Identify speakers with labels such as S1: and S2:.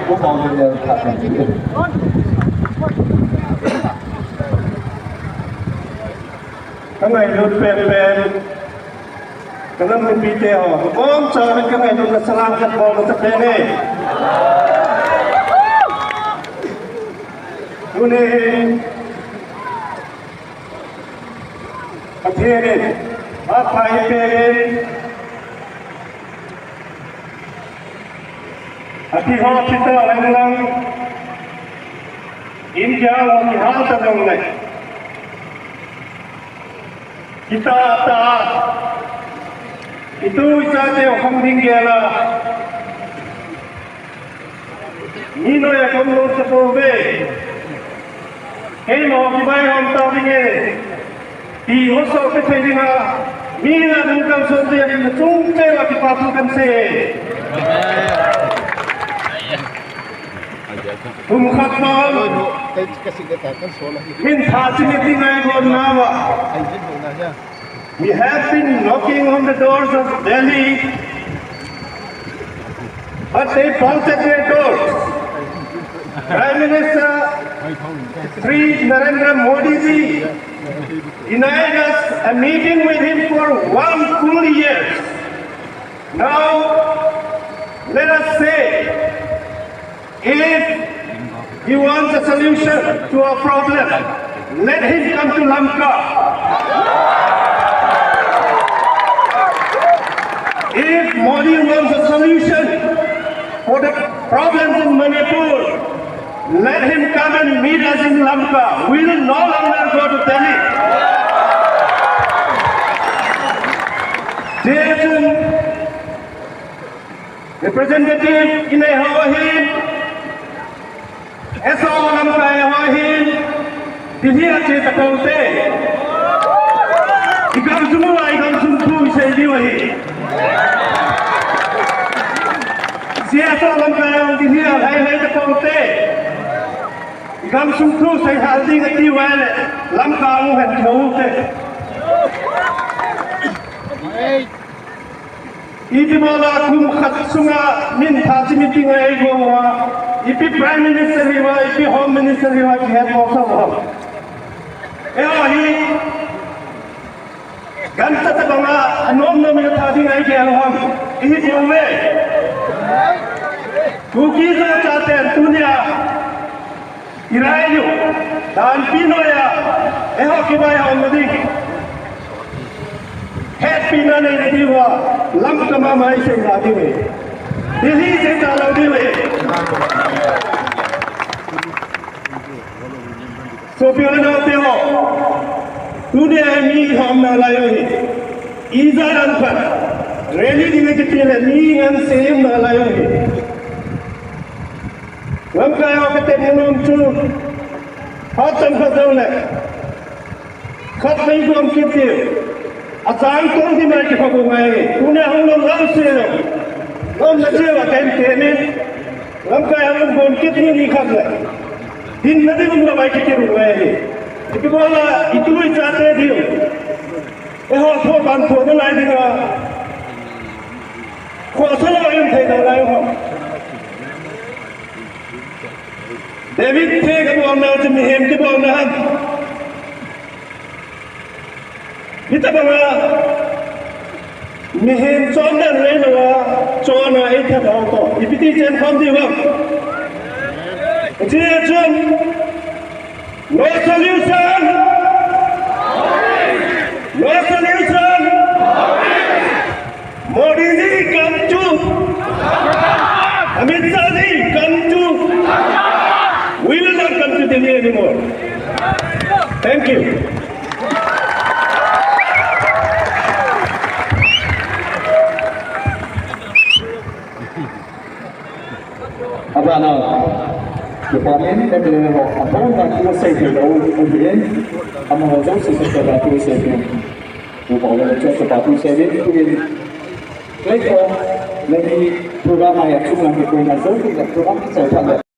S1: của Paolenlal Haokip.
S2: Các ngày luôn bền các năm mình bị teo ôm chờ các ngày luôn là salam cắt bò nó tập bên này luôn này ở thế này ở phải bên ở thì họ chỉ tao anh lang in gia làm hao tập đồng này kita ta itu saja orang tinggal ni no ya kamu terpobe hei mau kibai orang tahu ni di hosok kita ni ha ni lah bukan sesuatu yang cuma lagi pasukan se Umkhatmal min thasini ngai gon nawa we have been knocking on the doors of Delhi but they bolted their doors. Prime Minister Sri Narendra Modi ji denied us a meeting with him for 1 full year. Now let us say if he wants a solution to our problem, let him come to Lanka. If Modi wants a solution for the problems in Manipur, let him come and meet us in Lanka. We will no longer go to Delhi. Jason, representative in a Hawaii, Eso Lanka Hawaii, Dihia Cheta Kote, Ikam Sumua, Ikam Sumpu, say Diwahi. Siapa Lanka yang Dihia, Hai the Kote, Ikam Sumpu, say Haldi, Diwale, Lanka, and Kote. Itimala kum khatsunga min thasi meeting ai gowa ipi prime minister riwa ipi home minister riwa ki hat mosa ho hi ganta ta banga anom no mi thasi ai ke alham ihi diwe Kuki sa chate dunia irayu dan pinoya kibai homadi Happy Nane Diva, Lanka Mama is in the way. This is it all of the way. So, if you know the today I meet Homna Layoni. Isa Lanka, really didn't tell me and same Layoni. Lanka of the Tenum to Hot and Hazone. Cut me from Kitty. Asal kau di mana kita buat? Punya orang langsir, orang langsir akan kene, orang kaya orang bangkit ni nikah lah. Din nanti pun baik kita buat. Itu bola itu ijazah dia. Hot bantu tu lain dia. Kuasa lain tidak lain. David tega buat nak cemihim tu buat nak. Kita bangga mihin chonda rena chona ita dauto ipiti chen khomdi bang je chen no solution Modi ji come to Amit Shah ji come to we will not come to Delhi anymore. Thank you.
S1: Abana, the parliament that they have a whole lot of safety over here. I'm going to just say that to safety. We call it just about to say it to be. Later, let me program my action and the program is